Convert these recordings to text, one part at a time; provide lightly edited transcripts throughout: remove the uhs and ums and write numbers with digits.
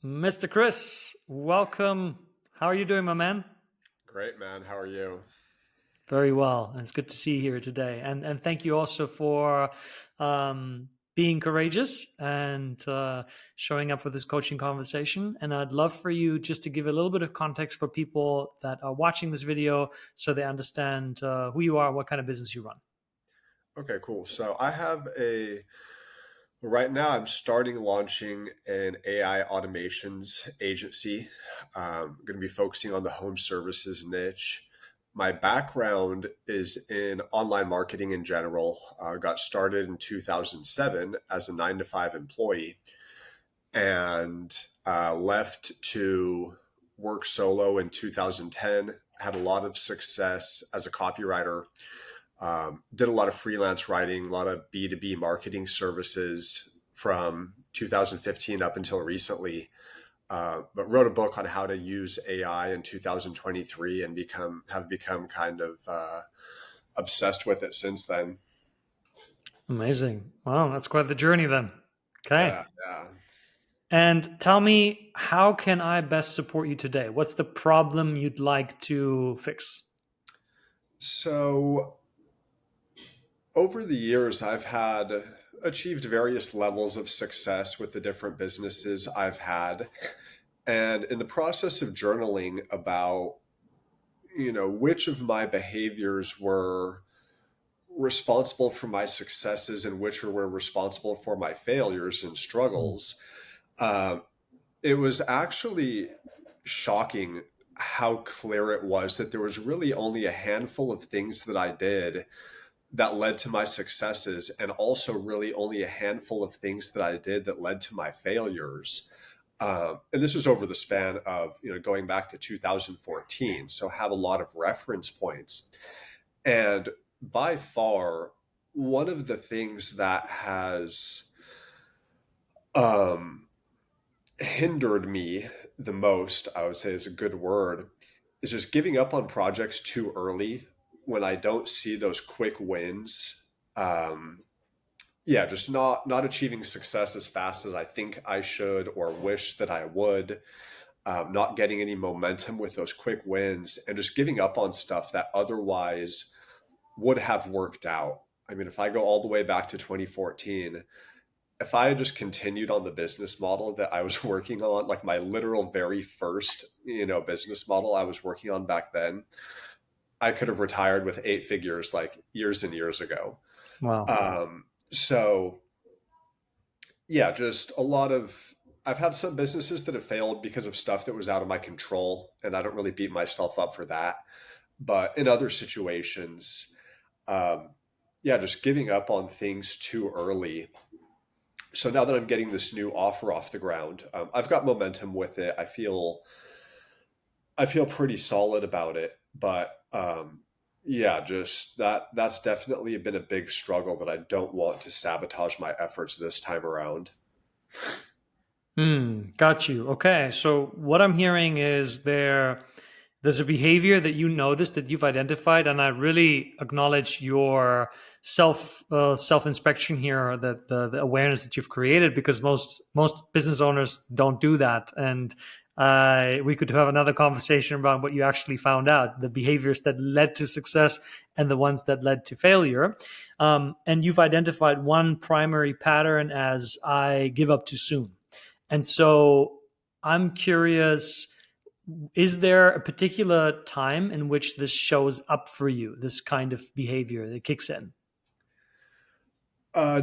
Mr. Chris, welcome. How are you doing, my man? Great, man. How are you? Very well. And it's good to see you here today. And thank you also for being courageous and showing up for this coaching conversation. And I'd love for you just to give a little bit of context for people that are watching this video so they understand who you are, what kind of business you run. Okay, cool. Right now I'm starting launching an AI automations agency. I'm going to be focusing on the home services niche. My background is in online marketing in general. Got started in 2007 as a 9 to 5 employee and left to work solo in 2010. Had a lot of success as a copywriter. Did a lot of freelance writing, a lot of B2B marketing services from 2015 up until recently. But wrote a book on how to use AI in 2023 and have become kind of obsessed with it since then. Amazing. Wow, that's quite the journey then. Okay. Yeah, yeah. And tell me, how can I best support you today? What's the problem you'd like to fix? So over the years, I've had achieved various levels of success with the different businesses I've had. And in the process of journaling about which of my behaviors were responsible for my successes and which were responsible for my failures and Mm. struggles. Uh, it was actually shocking how clear it was that there was really only a handful of things that I did that led to my successes, and also really only a handful of things that I did that led to my failures. And this was over the span of going back to 2014, so have a lot of reference points. And by far, one of the things that has um, hindered me the most, I would say is a good word, is just giving up on projects too early when I don't see those quick wins. Yeah, just not achieving success as fast as I think I should or wish that I would. Not getting any momentum with those quick wins, and just giving up on stuff that otherwise would have worked out. I mean, if I go all the way back to 2014, if I had just continued on the business model that I was working on, like my literal very first, business model I was working on back then, I could have retired with 8 figures like years and years ago. Wow. So yeah, just a lot of, I've had some businesses that have failed because of stuff that was out of my control, and I don't really beat myself up for that. But in other situations, um, yeah, just giving up on things too early. So now that I'm getting this new offer off the ground, I've got momentum with it. I feel pretty solid about it, but yeah, just that's definitely been a big struggle that I don't want to sabotage my efforts this time around. Got you. Okay. So what I'm hearing is there's a behavior that you noticed that you've identified, and I really acknowledge your self inspection here, that the awareness that you've created, because most business owners don't do that. And we could have another conversation about what you actually found out, the behaviors that led to success and the ones that led to failure. And you've identified one primary pattern as I give up too soon. And so I'm curious, is there a particular time in which this shows up for you, this kind of behavior that kicks in? Uh,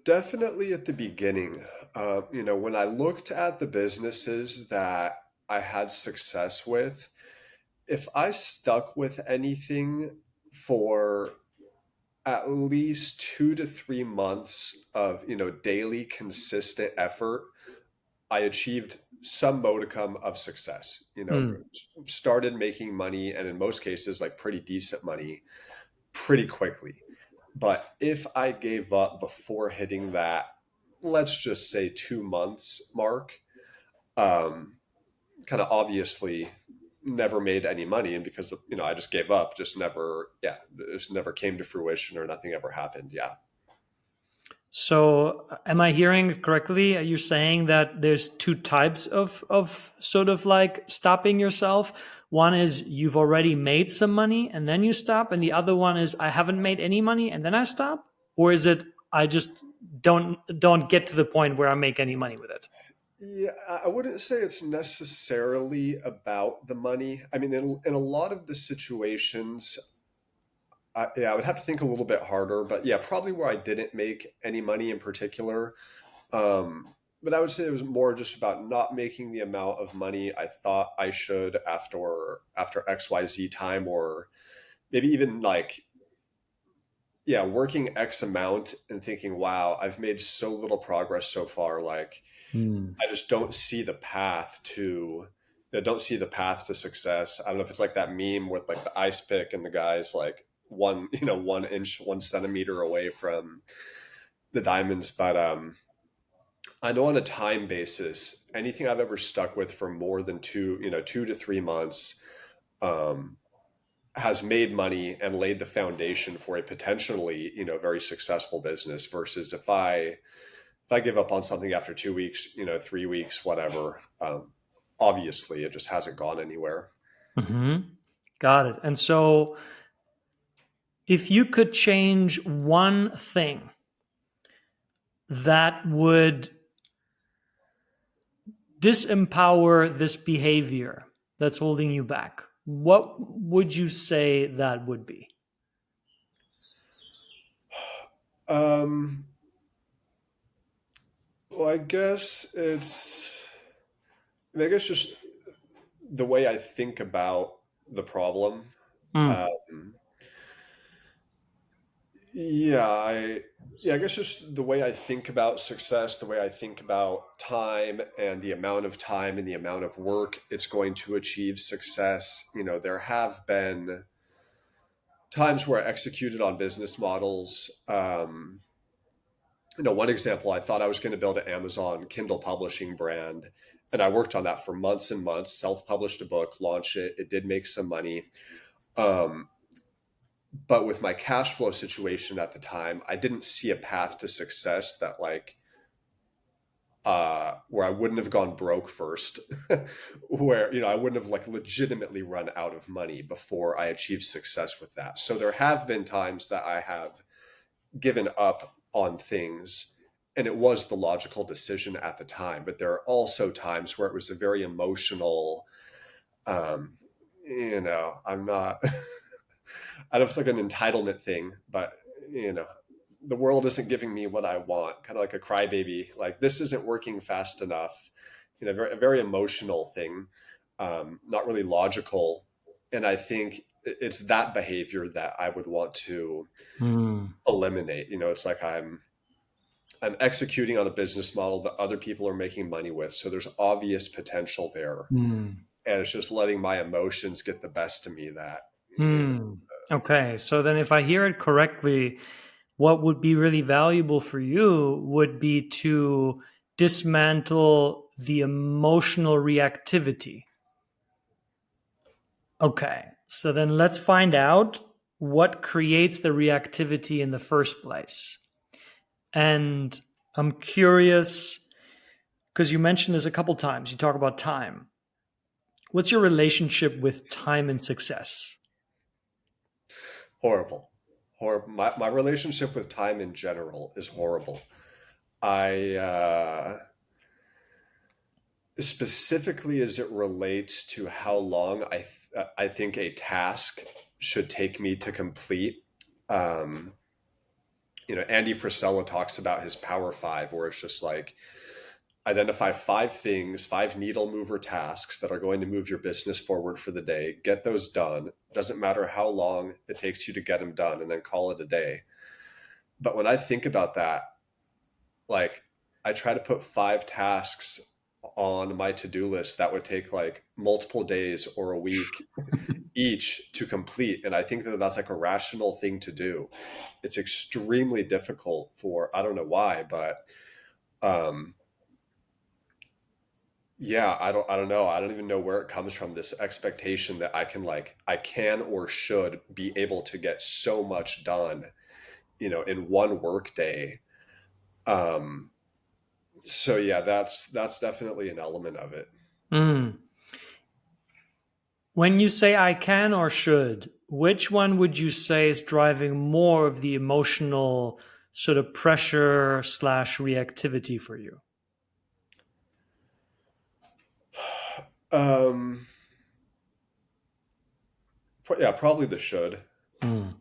Definitely at the beginning. When I looked at the businesses that I had success with, if I stuck with anything for at least 2 to 3 months of daily consistent effort, I achieved some modicum of success. Mm. Started making money, and in most cases, like pretty decent money, pretty quickly. But if I gave up before hitting that, let's just say 2 months mark, um, kind of obviously never made any money, and because I just gave up, just never, yeah, just never came to fruition or nothing ever happened. Yeah. So, am I hearing it correctly? Are you saying that there's two types of sort of like stopping yourself? One is you've already made some money and then you stop, and the other one is I haven't made any money and then I stop? Or is it I just don't get to the point where I make any money with it? Yeah, I wouldn't say it's necessarily about the money. I mean, in a lot of the situations, yeah, I would have to think a little bit harder, but yeah, probably where I didn't make any money in particular. Um, but I would say it was more just about not making the amount of money I thought I should after XYZ time, or maybe even like, yeah, working X amount and thinking, wow, I've made so little progress so far. Like, Hmm. I just don't see the path to, don't see the path to success. I don't know if it's like that meme with like the ice pick and the guy's like 1 inch, 1 centimeter away from the diamonds. But I know on a time basis, anything I've ever stuck with for more than 2 to 3 months, um, has made money and laid the foundation for a potentially, very successful business versus if I give up on something after 2 weeks, 3 weeks, whatever, obviously it just hasn't gone anywhere. Mm-hmm. Got it. And so, if you could change one thing that would disempower this behavior that's holding you back, what would you say that would be? Um, well, I guess just the way I think about the problem. Mm, Um, yeah, I guess just the way I think about success, the way I think about time and the amount of time and the amount of work it's going to achieve success. There have been times where I executed on business models. One example, I thought I was going to build an Amazon Kindle publishing brand. And I worked on that for months and months, self published a book, launched it. It did make some money. Um, but with my cash flow situation at the time, I didn't see a path to success that, like, where I wouldn't have gone broke first, where, I wouldn't have like legitimately run out of money before I achieved success with that. So there have been times that I have given up on things and it was the logical decision at the time, but there are also times where it was a very emotional, um I'm not I don't know if it's like an entitlement thing, but you know the world isn't giving me what I want, kind of like a crybaby, like this isn't working fast enough, a very emotional thing, not really logical. And I think it's that behavior that I would want to mm, eliminate. It's like I'm executing on a business model that other people are making money with. So there's obvious potential there. mm, And it's just letting my emotions get the best of me that, mm. Okay, so then if I hear it correctly, what would be really valuable for you would be to dismantle the emotional reactivity. Okay, so then let's find out what creates the reactivity in the first place. And I'm curious because you mentioned this a couple times. You talk about time. What's your relationship with time and success? horrible. Horrible. My relationship with time in general is horrible. I, specifically as it relates to how long I think a task should take me to complete. Um, Andy Frisella talks about his Power Five, where it's just like identify 5 things, 5 needle mover tasks that are going to move your business forward for the day. Get those done. Doesn't matter how long it takes you to get them done, and then call it a day. But when I think about that, like I try to put 5 tasks on my to-do list that would take like multiple days or a week each to complete. And I think that that's like a rational thing to do. It's extremely difficult for, I don't know why, but um, yeah, I don't know. I don't even know where it comes from, this expectation that I can or should be able to get so much done, in one work day. Um, so yeah, that's definitely an element of it. Mm. When you say I can or should, which one would you say is driving more of the emotional sort of pressure slash reactivity for you? Um, yeah, probably the should. Mm.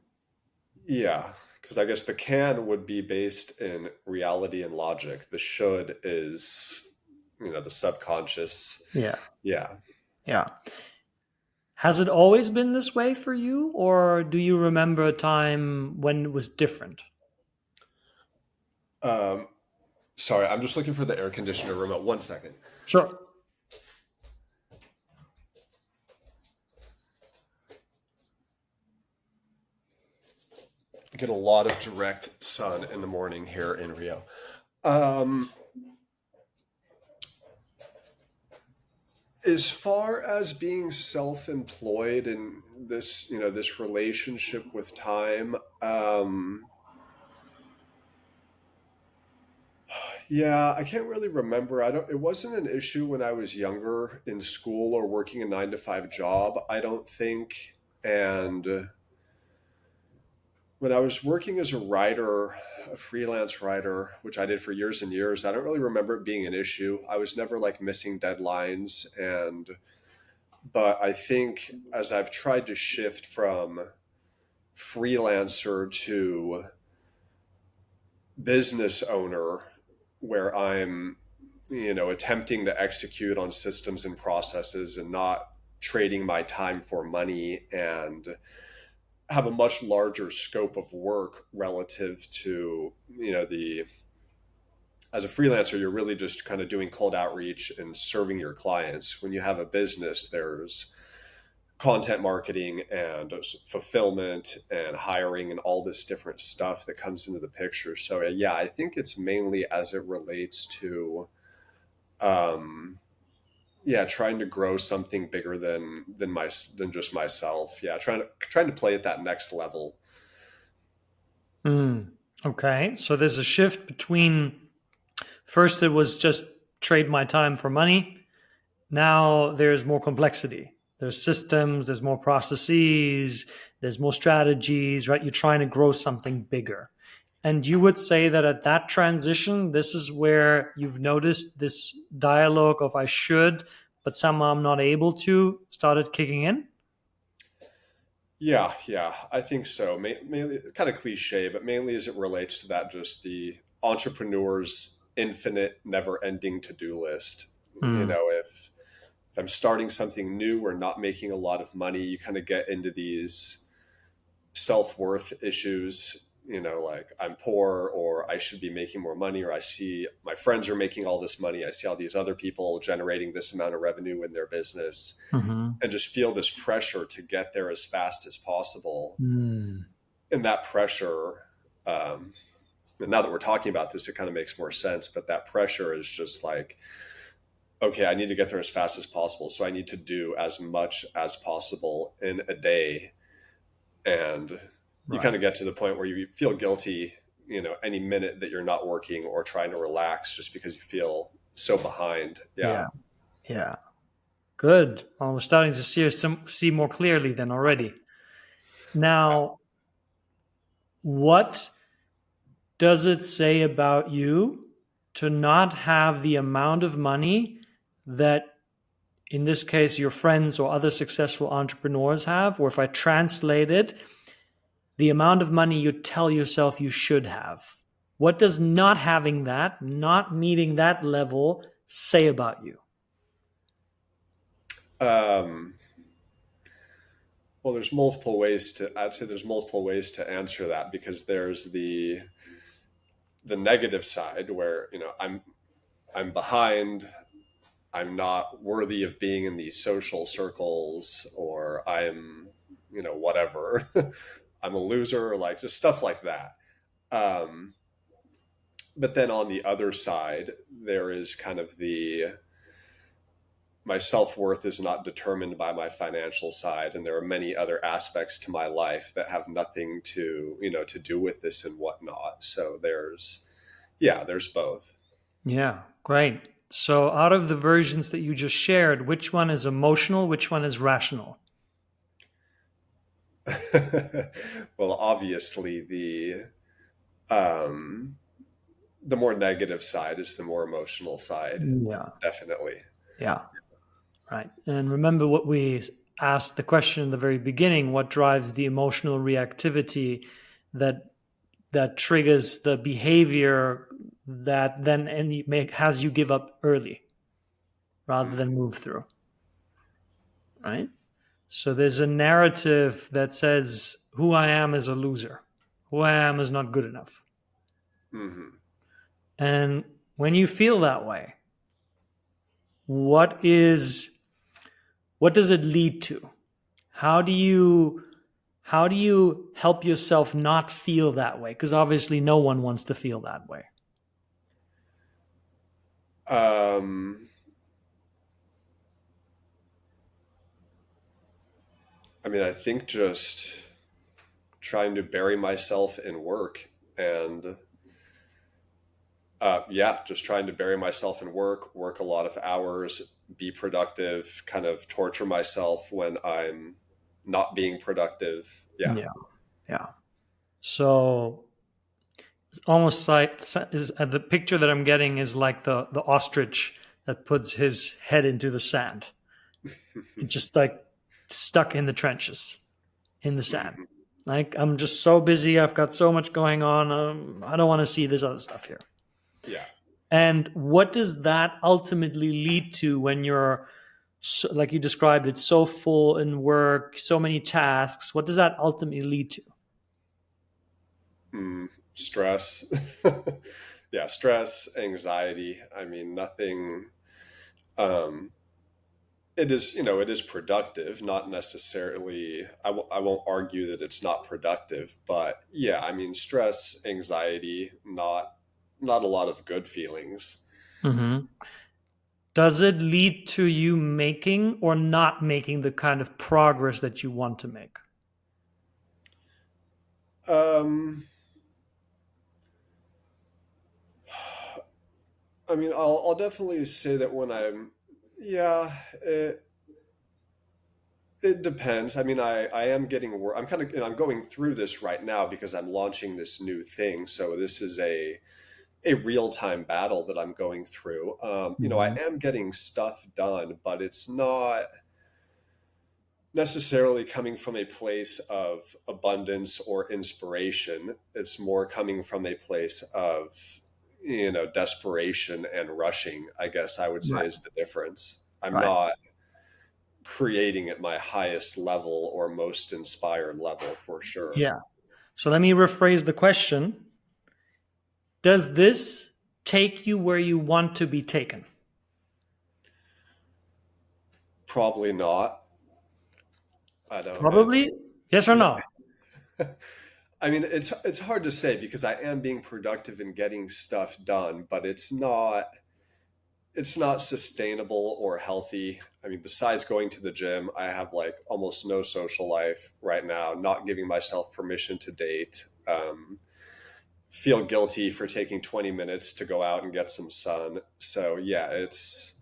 Yeah, because I guess the can would be based in reality and logic. The should is, the subconscious. Yeah. Yeah. Yeah. Has it always been this way for you, or do you remember a time when it was different? Um, Sorry, I'm just looking for the air conditioner remote. 1 second. Sure. I get a lot of direct sun in the morning here in Rio. Um, as far as being self-employed and this, this relationship with time, yeah, I can't really remember. I don't. It wasn't an issue when I was younger in school or working a 9 to 5 job, I don't think. And when I was working as a writer, a freelance writer, which I did for years and years, I don't really remember it being an issue. I was never like missing deadlines, and but I think as I've tried to shift from freelancer to business owner, where I'm, attempting to execute on systems and processes and not trading my time for money, and have a much larger scope of work relative to, the as a freelancer, you're really just kind of doing cold outreach and serving your clients. When you have a business, there's content marketing and fulfillment and hiring and all this different stuff that comes into the picture. So yeah, I think it's mainly as it relates to, um, yeah, trying to grow something bigger than just myself. Yeah, trying to play at that next level. Mm. Okay. So there's a shift between first it was just trade my time for money. Now there's more complexity. There's systems, there's more processes, there's more strategies, right? You're trying to grow something bigger. And you would say that at that transition, this is where you've noticed this dialogue of I should, but somehow I'm not able to started kicking in? Yeah, I think so. Mainly, kind of cliche, but mainly as it relates to that, just the entrepreneur's infinite, never-ending to-do list. Mm. If I'm starting something new or not making a lot of money, you kind of get into these self-worth issues. Like I'm poor, or I should be making more money, or I see my friends are making all this money. I see all these other people generating this amount of revenue in their business, Hmm. and just feel this pressure to get there as fast as possible. Mm. And that pressure, um, and now that we're talking about this, it kind of makes more sense. But that pressure is just like, okay, I need to get there as fast as possible. So I need to do as much as possible in a day. And you Right. kind of get to the point where you feel guilty, any minute that you're not working or trying to relax just because you feel so behind. Yeah. Yeah. Yeah. Good. Well, we're starting to see more clearly than already. Now, what does it say about you to not have the amount of money that, in this case, your friends or other successful entrepreneurs have? Or if I translate it, the amount of money you tell yourself you should have. What does not having that, not meeting that level, say about you? Um, well, I'd say there's multiple ways to answer that, because there's the negative side where, I'm behind, I'm not worthy of being in these social circles, or I'm, whatever, I'm a loser, like just stuff like that. Um, but then on the other side, there is kind of my self-worth is not determined by my financial side, and there are many other aspects to my life that have nothing to do with this and whatnot. So there's, Yeah, there's both. Yeah, great. So, out of the versions that you just shared, which one is emotional? Which one is rational? Well, obviously um, the more negative side is the more emotional side, Yeah, definitely. yeah, right. And remember what we asked the question in the very beginning: what drives the emotional reactivity that triggers the behavior that then has you give up early rather Mm, than move through, right? So there's a narrative that says who I am is a loser, who I am is not good enough. mhm. And when you feel that way, what is what does it lead to? How do you help yourself not feel that way? Because obviously no one wants to feel that way. Um, I mean, I think just trying to bury myself in work and yeah, just trying to bury myself in work, work a lot of hours, be productive, kind of torture myself when I'm not being productive. Yeah. Yeah, yeah. So it's almost like the picture that I'm getting is like the ostrich that puts his head into the sand. It's just like stuck in the trenches, in the sand. Mhm. Like I'm just so busy. I've got so much going on. I don't want to see this other stuff here. Yeah. And what does that ultimately lead to when you're, so, like you described it, so full in work, so many tasks? What does that ultimately lead to? Stress. Yeah, stress, anxiety. I mean, nothing. Um, it is, it is productive, not necessarily. I won't argue that it's not productive, but yeah, I mean, stress, anxiety, not a lot of good feelings. Mm-hmm. Does it lead to you making or not making the kind of progress that you want to make? Um, I mean, I'll definitely say that when yeah, it depends. I mean, I am getting work. I'm kind of, I'm going through this right now because I'm launching this new thing. So this is a real time battle that I'm going through. I Mm-hmm. am getting stuff done, but it's not necessarily coming from a place of abundance or inspiration. It's more coming from a place of, desperation and rushing, I guess I would say Right, is the difference. I'm right. not creating at my highest level or most inspired level for sure. Yeah. So let me rephrase the question. Does this take you where you want to be taken? Probably not. I don't. Probably. It's Yes or yeah. no? I mean, it's hard to say because I am being productive and getting stuff done, but it's not sustainable or healthy. I mean, besides going to the gym, I have like almost no social life right now. Not giving myself permission to date. Feel guilty for taking 20 minutes to go out and get some sun. So yeah, it's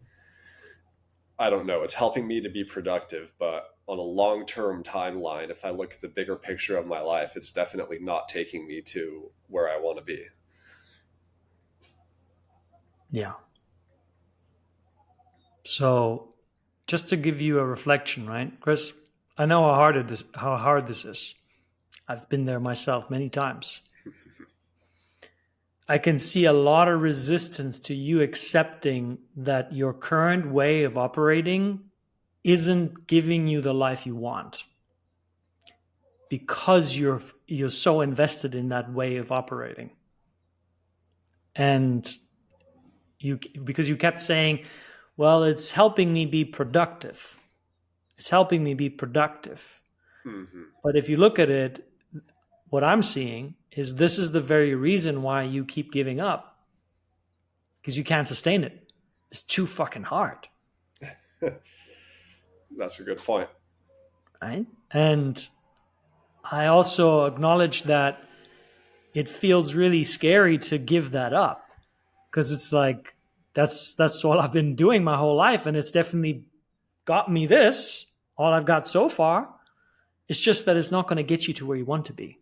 I don't know. It's helping me to be productive, but on a long term timeline, if I look at the bigger picture of my life, it's definitely not taking me to where I want to be. Yeah. So just to give you a reflection, right, Chris? I know how hard this is. I've been there myself many times. I can see a lot of resistance to you accepting that your current way of operating isn't giving you the life you want because you're so invested in that way of operating. And you because you kept saying, well, it's helping me be productive. It's helping me be productive. Hmm. But if you look at it, what I'm seeing is this is the very reason why you keep giving up because you can't sustain it. It's too fucking hard, That's a good point. right? And I also acknowledge that it feels really scary to give that up. because it's like that's all I've been doing my whole life, and it's definitely got me this. All I've got so far. It's just that it's not going to get you to where you want to be.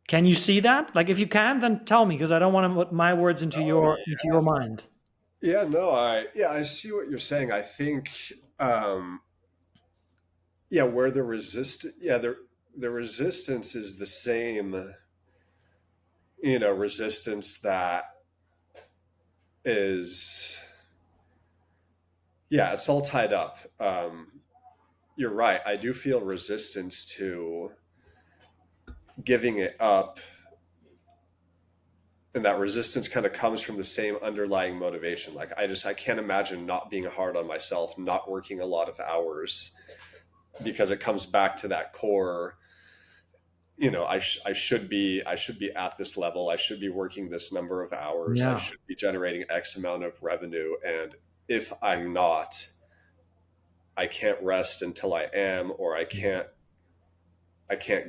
Can you see that? Like, if you can, then tell me, because I don't want to put my words Oh into your mind. yeah, no, I see what you're saying. I think yeah, where the resistance is the same, resistance that is yeah, it's all tied up. You're right. I do feel resistance to giving it up, and that resistance kind of comes from the same underlying motivation. Like I can't imagine not being hard on myself, not working a lot of hours, because it comes back to that core. I should be at this level. I should be working this number of hours. I Yeah, should be generating X amount of revenue, and if I'm not, I can't rest until I am, or I can't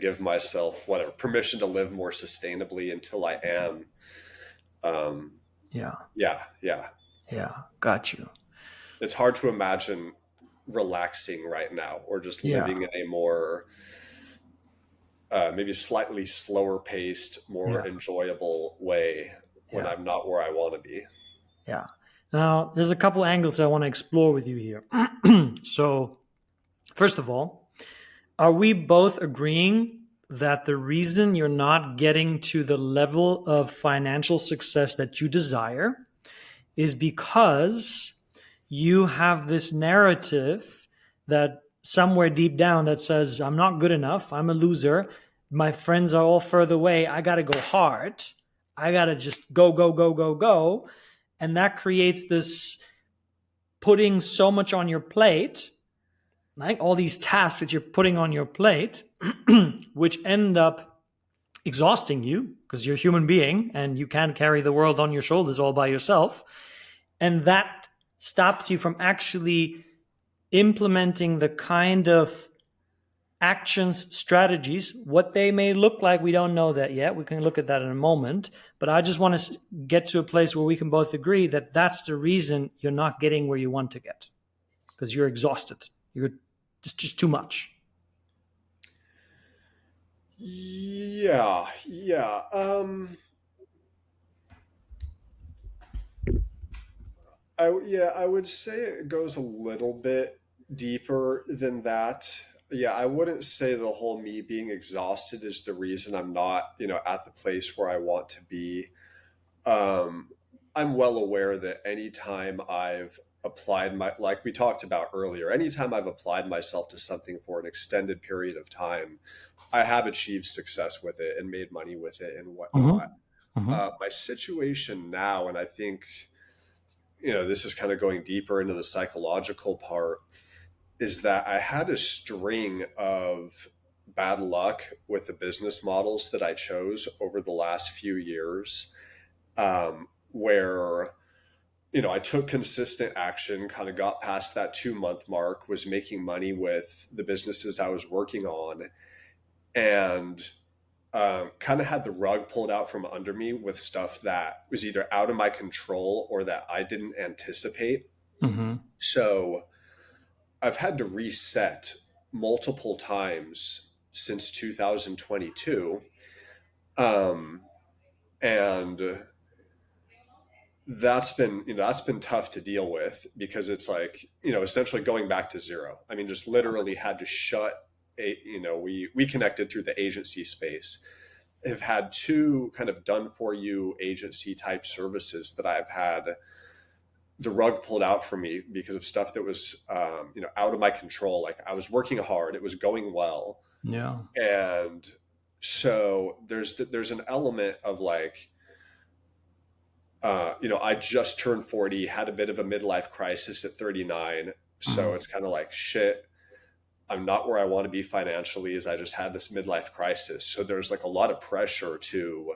give myself whatever permission to live more sustainably until I am. Um, yeah, yeah, yeah. yeah. Got you. It's hard to imagine relaxing right now or just Yeah, living in a more maybe slightly slower paced, more yeah, enjoyable way when yeah, I'm not where I want to be. yeah. Now, there's a couple angles I want to explore with you here. So, first of all, are we both agreeing that the reason you're not getting to the level of financial success that you desire is because you have this narrative that somewhere deep down that says, I'm not good enough, I'm a loser, my friends are all further away, I got to go hard, I got to just go, go, go, go, go. And that creates this putting so much on your plate, like all these tasks that you're putting on your plate, which end up exhausting you because you're a human being and you can't carry the world on your shoulders all by yourself. And that stops you from actually implementing the kind of actions, strategies, what they may look like. We don't know that yet. We can look at that in a moment. But I just want to get to a place where we can both agree that that's the reason you're not getting where you want to get because you're exhausted. You're just too much. Yeah, yeah. I would say it goes a little bit deeper than that. Yeah, I wouldn't say the whole me being exhausted is the reason I'm not, at the place where I want to be. Um, I'm well aware that anytime I've applied like we talked about earlier, anytime I've applied myself to something for an extended period of time, I have achieved success with it and made money with it and whatnot. Mm-hmm. Mm-hmm. My situation now, and I think, this is kind of going deeper into the psychological part, is that I had a string of bad luck with the business models that I chose over the last few years, where I took consistent action, kind of got past that 2 month mark, was making money with the businesses I was working on, and kind of had the rug pulled out from under me with stuff that was either out of my control or that I didn't anticipate. Mm-hmm. So I've had to reset multiple times since 2022. Um, and that's been tough to deal with because it's like, essentially going back to zero. I mean, just literally had to shut we connected through the agency space, have had two kind of done for you agency type services that I've had the rug pulled out from me because of stuff that was out of my control. Like I was working hard, it was going well, Yeah. and so there's an element of like, I just turned 40, had a bit of a midlife crisis at 39. So Mm-hmm. it's kind of like, shit, I'm not where I want to be financially, as I just had this midlife crisis. So there's like a lot of pressure to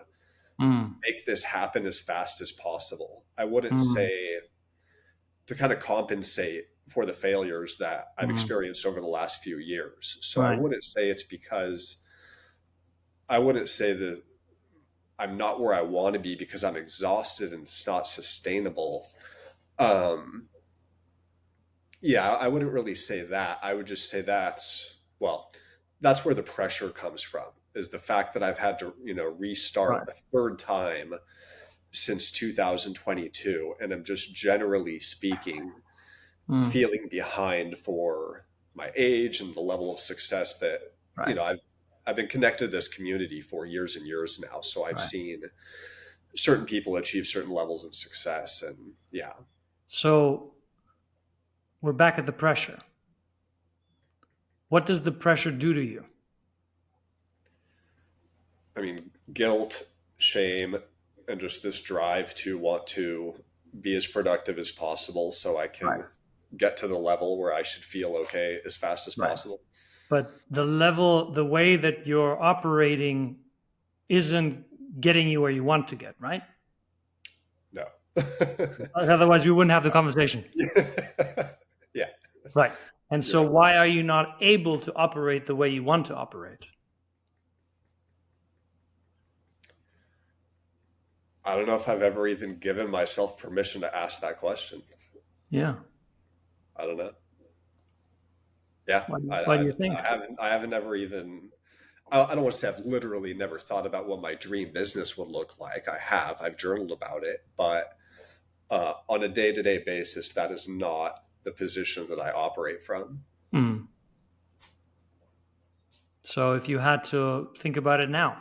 make this happen as fast as possible. I wouldn't Mm-hmm. say to kind of compensate for the failures that I've Mm-hmm. experienced over the last few years. So I Right. wouldn't say it's because I wouldn't say that I'm not where I want to be because I'm exhausted and it's not sustainable. Um, yeah, I wouldn't really say that. I would just say that's where the pressure comes from, is the fact that I've had to, restart Right. a third time since 2022. And I'm just generally speaking Mm. feeling behind for my age and the level of success that, you Right. know, I've, I've been connected to this community for years and years now. So I've Right. seen certain people achieve certain levels of success. And yeah, So we're back at the pressure. What does the pressure do to you? I mean, guilt, shame, and just this drive to want to be as productive as possible so I Right. can get to the level where I should feel okay as fast as Right. possible. But the level, the way that you're operating isn't getting you where you want to get, right? No. Otherwise, we wouldn't have the conversation. Yeah, Right. And you're so, right. why are you not able to operate the way you want to operate? I don't know if I've ever even given myself permission to ask that question. Yeah. I don't know. Yeah, Why do you think? I haven't ever even. I don't want to say I've literally never thought about what my dream business would look like. I've journaled about it, but on a day to day basis, that is not the position that I operate from. Mm. So, if you had to think about it now,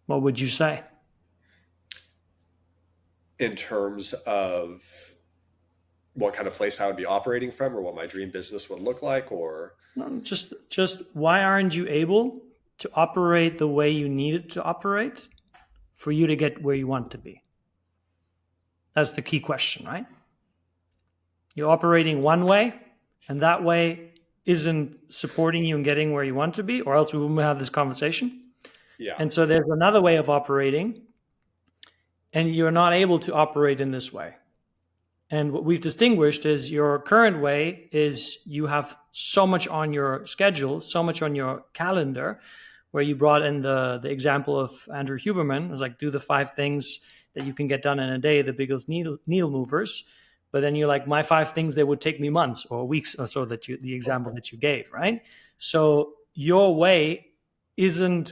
what would you say? In terms of what kind of place I would be operating from or what my dream business would look like, or No, just why aren't you able to operate the way you need it to operate for you to get where you want to be? That's the key question, right? You're operating one way, and that way isn't supporting you in getting where you want to be, or else we wouldn't have this conversation. yeah, And so there's another way of operating, and you're not able to operate in this way. And what we've distinguished is your current way is you have so much on your schedule, so much on your calendar, where you brought in the example of Andrew Huberman. It was like, do the 5 things that you can get done in a day, the biggest needle movers. But then you're like, my 5 things, they would take me months or weeks or so, that the example that you gave, right? So your way isn't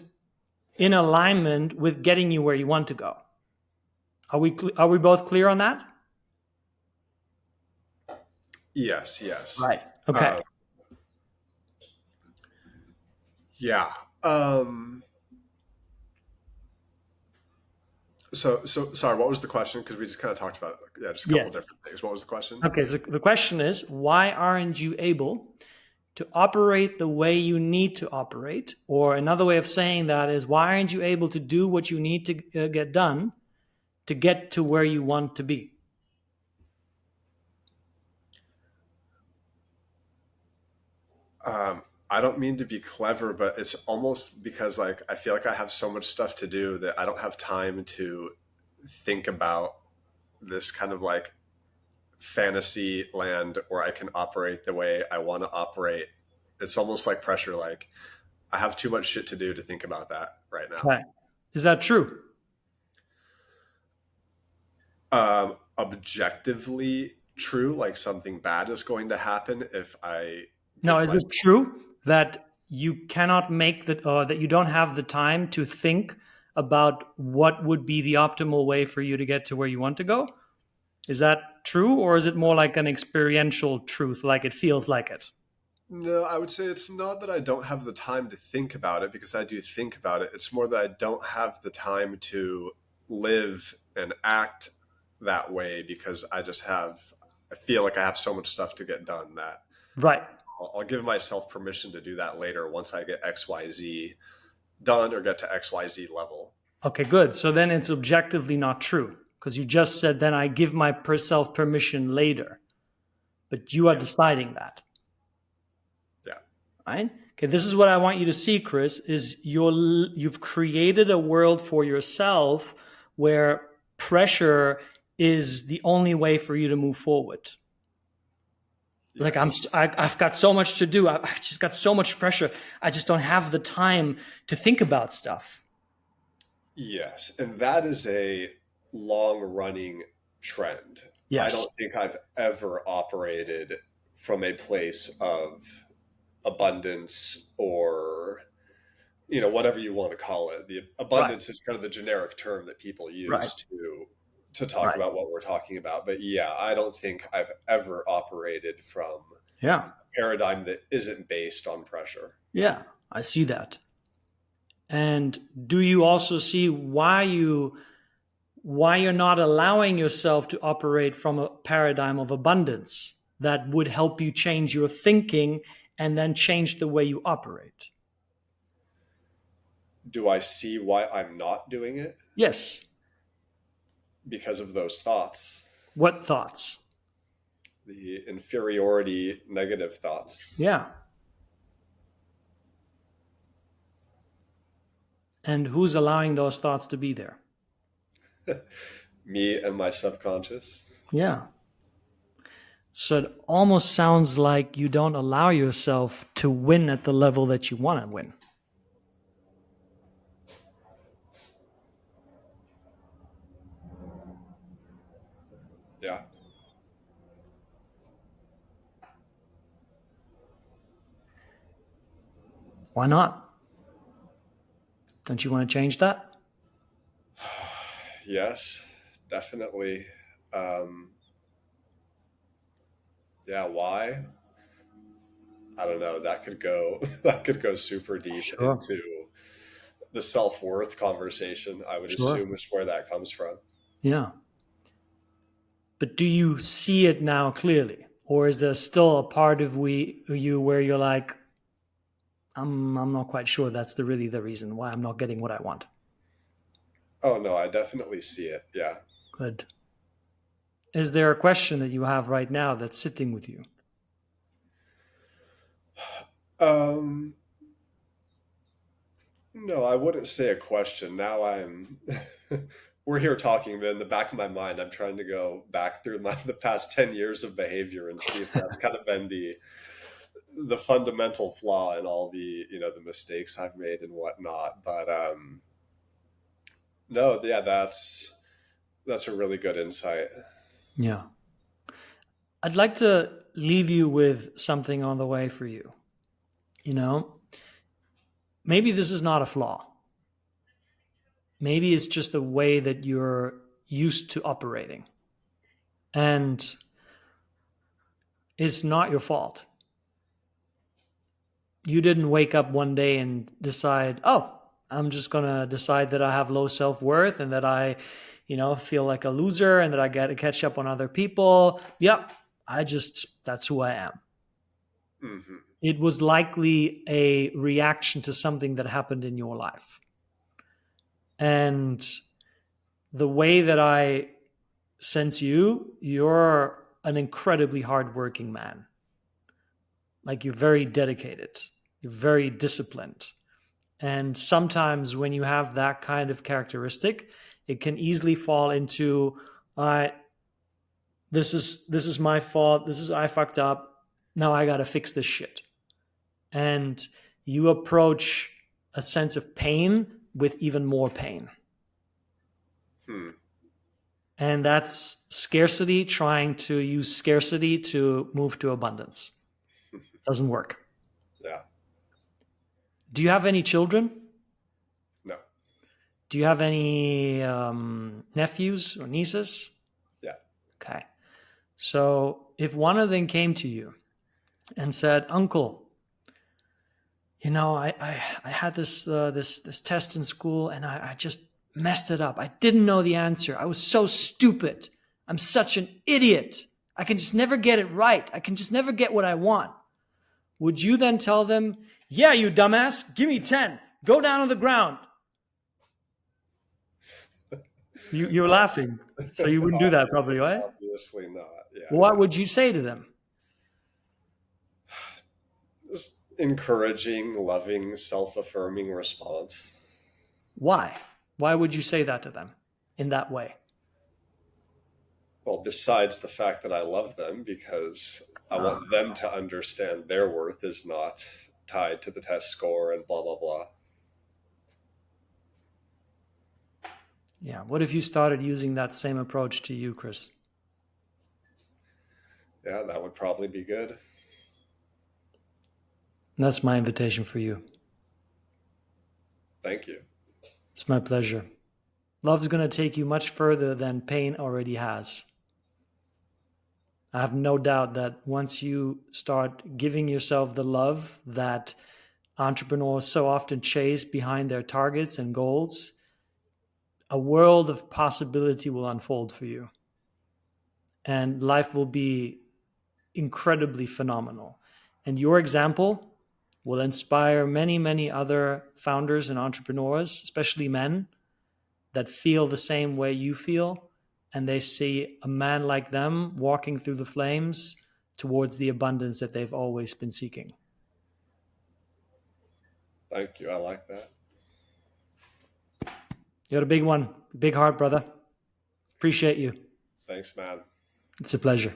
in alignment with getting you where you want to go. Are we both clear on that? yes, yes, Right. Okay. uh, yeah. Um, so sorry. What was the question? Because we just kind of talked about yeah, just a couple Yes. different things. What was the question? Okay. So the question is, why aren't you able to operate the way you need to operate? Or another way of saying that is, why aren't you able to do what you need to get done to get to where you want to be? I don't mean to be clever, but it's almost because like I feel like I have so much stuff to do that I don't have time to think about this kind of like fantasy land where I can operate the way I want to operate. It's almost like pressure. Like I have too much shit to do to think about that right now. Okay. Is that true? Objectively true, like something bad is going to happen if I No, give is it myself. true that you cannot make that you don't have the time to think about what would be the optimal way for you to get to where you want to go? Is that true, or is it more like an experiential truth, like it feels like it? No, I would say it's not that I don't have the time to think about it because I do think about it. It's more that I don't have the time to live and act that way because I feel like I have so much stuff to get done that Right. I'll give myself permission to do that later once I get XYZ done or get to XYZ level. Okay, good. So then it's objectively not true because you just said, then I give myself permission later, but you are Yeah. deciding that, Yeah. right? Okay, this is what I want you to see, Chris, is you've created a world for yourself where pressure is the only way for you to move forward. Like Yes. I've got so much to do. I've just got so much pressure. I just don't have the time to think about stuff. Yes, and that is a long running trend. I Yes. don't think I've ever operated from a place of abundance or whatever you want to call it. The Right. abundance is kind of the generic term that people Right. use to talk Right. about what we're talking about. But yeah, I don't think I've ever operated from Yeah. a paradigm that isn't based on pressure. Yeah. I see that. And do you also see why you're not allowing yourself to operate from a paradigm of abundance that would help you change your thinking and then change the way you operate? Do I see why I'm not doing it? Yes. Because of those thoughts, What thoughts? the inferiority negative thoughts. Yeah. And who's allowing those thoughts to be there? Me and my subconscious. Yeah. So it almost sounds like you don't allow yourself to win at the level that you want to win. Yeah. Why not? Don't you want to change that? Yes, definitely. Um, yeah, why? I don't know. That could go that could go super deep Sure. into the self-worth conversation. I would Sure. assume is where that comes from. Yeah. But do you see it now clearly? Or is there still a part of you where you're like, I'm not quite sure that's really the reason why I'm not getting what I want? Oh no, I definitely see it. Yeah. Good. Is there a question that you have right now that's sitting with you? Um no, I wouldn't say a question. Now I'm we're here talking, but in the back of my mind, I'm trying to go back through the past 10 years of behavior and see if that's kind of been the fundamental flaw in all the mistakes I've made and whatnot. But no, yeah, that's a really good insight. Yeah. I'd like to leave you with something on the way for you. You know, maybe this is not a flaw. Maybe it's just the way that you're used to operating. And it's not your fault. You didn't wake up one day and decide, oh, I'm just going to decide that I have low self worth and that I, feel like a loser and that I got to catch up on other people. Yep. That's who I am. Hmm. It was likely a reaction to something that happened in your life. And the way that I sense you, you're an incredibly hardworking man. Like you're very dedicated, you're very disciplined. And sometimes when you have that kind of characteristic, it can easily fall into, all right, this is my fault. This is I fucked up. Now I got to fix this shit. And you approach a sense of pain with even more pain. Hmm. And that's scarcity trying to use scarcity to move to abundance. Doesn't work. Yeah. Do you have any children? No. Do you have any nephews or nieces? Yeah. Okay. So if one of them came to you and said, "Uncle, I had this test in school and I just messed it up. I didn't know the answer. I was so stupid. I'm such an idiot. I can just never get it right. I can just never get what I want." Would you then tell them, "Yeah, you dumbass, give me 10. Go down on the ground"? You're laughing, so you wouldn't do that probably, right? Obviously not. Yeah. What No. would you say to them? Just encouraging, loving, self-affirming response. Why? Why would you say that to them in that way? Well, besides the fact that I love them because I Uh, want them to understand their worth is not tied to the test score and blah blah blah. Yeah. What if you started using that same approach to you, Chris? Yeah, that would probably be good. And that's my invitation for you. Thank you. It's my pleasure. Love is going to take you much further than pain already has. I have no doubt that once you start giving yourself the love that entrepreneurs so often chase behind their targets and goals, a world of possibility will unfold for you. And life will be incredibly phenomenal. And your example will inspire many, many other founders and entrepreneurs, especially men, that feel the same way you feel. And they see a man like them walking through the flames towards the abundance that they've always been seeking. Thank you. I like that. You're a big one, big heart, brother. Appreciate you. Thanks, man. It's a pleasure.